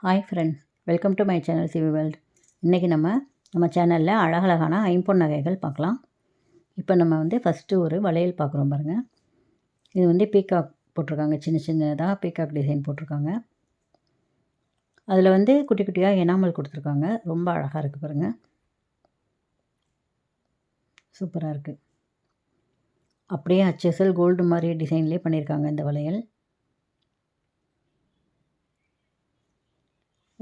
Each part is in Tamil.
Hi friends, welcome to my channel CV world. இன்றைக்கி நம்ம சேனலில் அழகழகான ஐம்பொன் நகைகள் பார்க்கலாம். இப்போ நம்ம ஃபஸ்ட்டு ஒரு வளையல் பார்க்குறோம் பாருங்கள். இது பீகாக் போட்டிருக்காங்க, சின்ன சின்னதாக பீகாக் டிசைன் போட்டிருக்காங்க. அதில் குட்டி குட்டியாக எனாமல் கொடுத்துருக்காங்க. ரொம்ப அழகாக இருக்குது பாருங்கள், சூப்பராக இருக்குது. அப்படியே HSL கோல்டு மாதிரி டிசைன்லேயே பண்ணியிருக்காங்க இந்த வளையல்.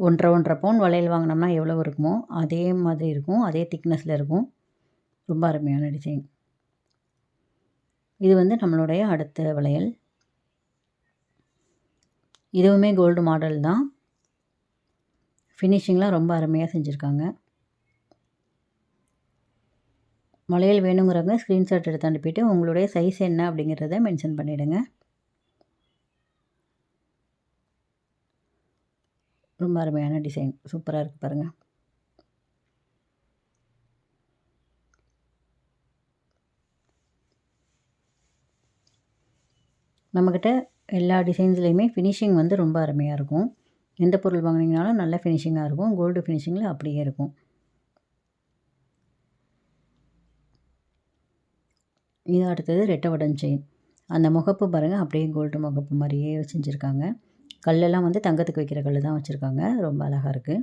1.5 பவுன் வளையல் வாங்கினோம்னா எவ்வளோ இருக்குமோ அதே மாதிரி இருக்கும், அதே திக்னஸில் இருக்கும். ரொம்ப அருமையான டிசைன். இது நம்மளுடைய அடுத்த வளையல். இதுவுமே கோல்டு மாடல் தான். ஃபினிஷிங்லாம் ரொம்ப அருமையாக செஞ்சுருக்காங்க. வளையல் வேணுங்கிறவங்க ஸ்க்ரீன்ஷாட் எடுத்து அனுப்பிட்டு உங்களுடைய சைஸ் என்ன அப்படிங்கிறத மென்ஷன் பண்ணிவிடுங்க. ரொம்ப அருமையான டிசைன், சூப்பராக இருக்குது பாருங்கள். நம்மக்கிட்ட எல்லா டிசைன்ஸ்லேயுமே ஃபினிஷிங் ரொம்ப அருமையாக இருக்கும். எந்த பொருள் வாங்கினீங்கனாலும் நல்ல ஃபினிஷிங்காக இருக்கும். கோல்டு ஃபினிஷிங்கில் அப்படியே இருக்கும். இது அடுத்தது ரெட்டை வடம் செயின். அந்த முகப்பு பாருங்கள், அப்படியே கோல்டு முகப்பு மாதிரியே செஞ்சுருக்காங்க. கல்லெல்லாம் தங்கத்துக்கு வைக்கிற கல் தான் வச்சுருக்காங்க. ரொம்ப அழகாக இருக்குது.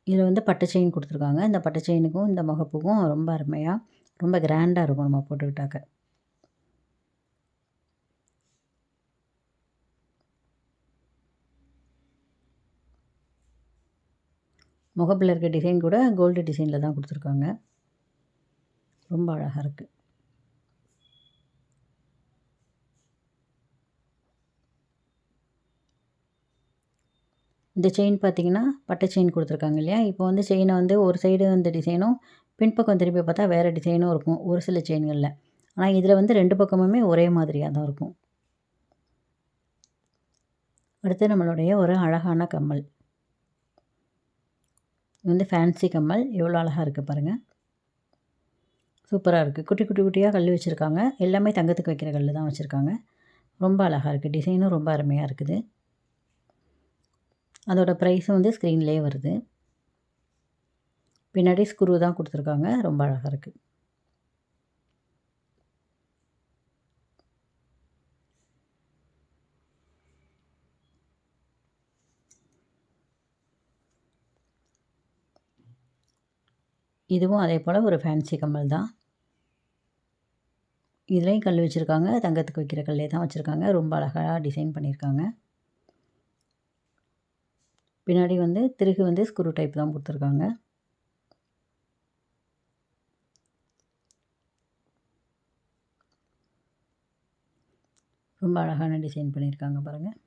இதில் பட்டை செயின் கொடுத்துருக்காங்க. இந்த பட்டை செயினுக்கும் இந்த முகப்புக்கும் ரொம்ப அருமையாக, ரொம்ப கிராண்டாக இருக்கும் நம்ம போட்டுக்கிட்டாக்க. முகப்பில் இருக்க டிசைன் கூட கோல்டு டிசைனில் தான் கொடுத்துருக்காங்க. ரொம்ப அழகாக இருக்குது. இந்த செயின் பார்த்திங்கன்னா பட்டை செயின் கொடுத்துருக்காங்க இல்லையா. இப்போ செயினை ஒரு சைடு டிசைனும் பின்பக்கம் திரும்பி பார்த்தா வேறு டிசைனும் இருக்கும் ஒரு சில செயின்களில். ஆனால் இதில் 2 பக்கமுமே ஒரே மாதிரியாக தான் இருக்கும். அடுத்து நம்மளுடைய ஒரு அழகான கம்மல். இது ஃபேன்சி கம்மல். எவ்வளோ அழகாக இருக்குது பாருங்கள், சூப்பராக இருக்குது. குட்டி குட்டி குட்டியாக கல் வச்சுருக்காங்க. எல்லாமே தங்கத்துக்கு வைக்கிற கல் தான் வச்சுருக்காங்க. ரொம்ப அழகாக இருக்குது. டிசைனும் ரொம்ப அருமையாக இருக்குது. அதோட ப்ரைஸும் ஸ்க்ரீன்லேயே வருது. பின்னாடி ஸ்க்ரூ தான் கொடுத்துருக்காங்க. ரொம்ப அழகாக இருக்குது. இதுவும் அதே போல் ஒரு ஃபேன்சி கம்மல் தான். இதுலேயும் கல் வச்சுருக்காங்க. தங்கத்துக்கு வைக்கிற கல்லே தான் வச்சுருக்காங்க. ரொம்ப அழகாக டிசைன் பண்ணியிருக்காங்க. பின்னாடி திருகு ஸ்க்ரூ டைப் தான் கொடுத்துருக்காங்க. ரொம்ப அழகான டிசைன் பண்ணியிருக்காங்க பாருங்கள்.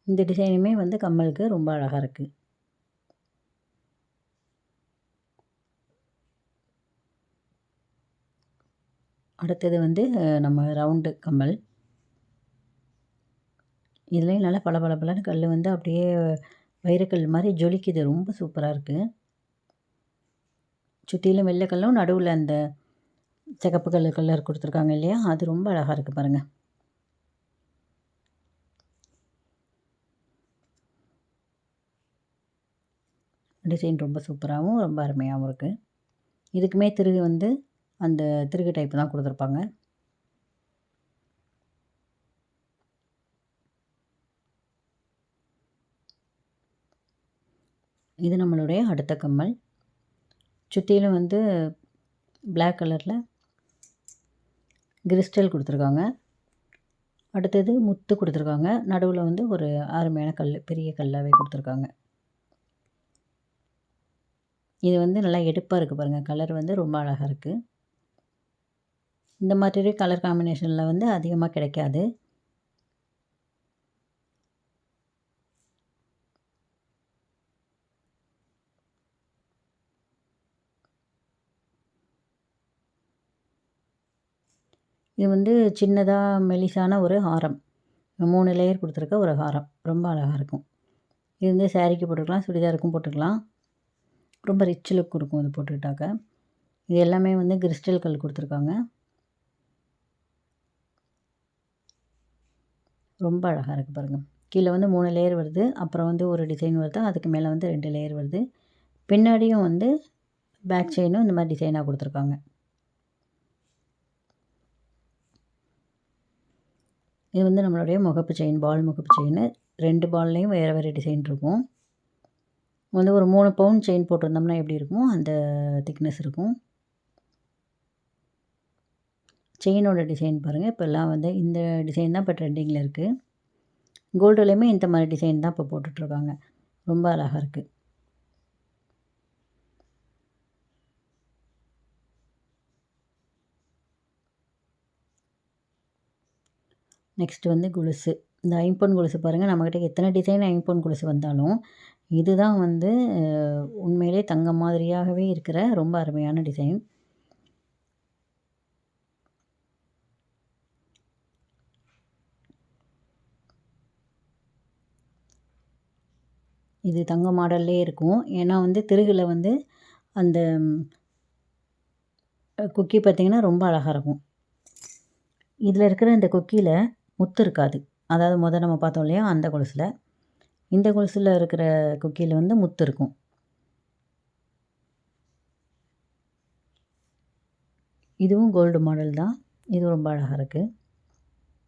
இந்த டிசைனுமே கம்மலுக்கு ரொம்ப அழகாக இருக்குது. அடுத்தது நம்ம ரவுண்டு கம்மல். இதுலேயும் நல்லா பளபளன்னு கல் அப்படியே வைரக்கல் மாதிரி ஜொலிக்குது. ரொம்ப சூப்பராக இருக்குது. சுற்றிலும் வெள்ளை கல்லும் நடுவில் அந்த சிகப்பு கலர் கொடுத்துருக்காங்க இல்லையா, அது ரொம்ப அழகாக இருக்குது பாருங்கள். டிசைன் ரொம்ப சூப்பராகவும் ரொம்ப அருமையாகவும் இருக்குது. இதுக்குமே திருகு அந்த திருகு டைப் தான் கொடுத்துருப்பாங்க. இது நம்மளுடைய அடுத்த கம்மல். சுற்றிலும் பிளாக் கலரில் கிறிஸ்டல் கொடுத்துருக்காங்க. அடுத்தது முத்து கொடுத்துருக்காங்க. நடுவில் ஒரு அருமையான கல், பெரிய கல்லாகவே கொடுத்துருக்காங்க. இது நல்லா எடுப்பாக இருக்குது பாருங்கள். கலர் ரொம்ப அழகாக இருக்குது. இந்த மாதிரி கலர் காம்பினேஷனில் அதிகமாக கிடைக்காது. இது சின்னதாக மெலிசான ஒரு ஹாரம். 3 லேயர் கொடுத்துருக்க ஒரு ஹாரம். ரொம்ப அழகாக இருக்கும். இது வந்து சாரீக்கு போட்டுக்கலாம், சுடிதாருக்கும் போட்டுக்கலாம். ரொம்ப ரிச் லுக் கொடுக்கும் இது போட்டுக்கிட்டாக்க. இது எல்லாமே வந்து கிறிஸ்டல் கல் கொடுத்துருக்காங்க. ரொம்ப அழகாக இருக்குது பாருங்கள். கீழே வந்து 3 லேயர் வருது. அப்புறம் வந்து ஒரு டிசைன் வருது. அதுக்கு மேலே வந்து 2 லேயர் வருது. பின்னாடியும் வந்து பேக் செயினும் இந்த மாதிரி டிசைனாக கொடுத்துருக்காங்க. இது வந்து நம்மளுடைய முகப்பு செயின், பால் முகப்பு செயின். 2 பால்லையும் வேறு வேறு டிசைன் இருக்கும். வந்து ஒரு 3 பவுன் செயின் போட்டிருந்தோம்னா எப்படி இருக்குமோ அந்த திக்னஸ் இருக்கும். செயினோட டிசைன் பாருங்கள். இப்போல்லாம் வந்து இந்த டிசைன் தான் இப்போ ட்ரெண்டிங்கில் இருக்குது. கோல்டுலேயுமே இந்த மாதிரி டிசைன் தான் இப்போ போட்டுட்ருக்காங்க. ரொம்ப அழகாக இருக்குது. நெக்ஸ்ட் வந்து கொலுசு. இந்த ஐம்பொன் கொலுசு பாருங்கள். நம்மக்கிட்ட எத்தனை டிசைன் ஐம்பொன் கொலுசு வந்தாலும் இதுதான் வந்து உண்மையிலே தங்கம் மாதிரியாகவே இருக்கிற ரொம்ப அருமையான டிசைன். இது தங்க மாடல்லே இருக்கும். ஏன்னா வந்து திருகுல வந்து அந்த கொக்கி பார்த்திங்கன்னா ரொம்ப அழகாக இருக்கும். இதில் இருக்கிற இந்த கொக்கியில் முத்து இருக்காது. அதாவது நம்ம பார்த்தோம் இல்லையா அந்த கொலுசில். இந்த கொலுசில் இருக்கிற கொக்கியில் வந்து முத்து இருக்கும். இதுவும் கோல்டு மாடல் தான். இதுவும் ரொம்ப அழகாக இருக்குது.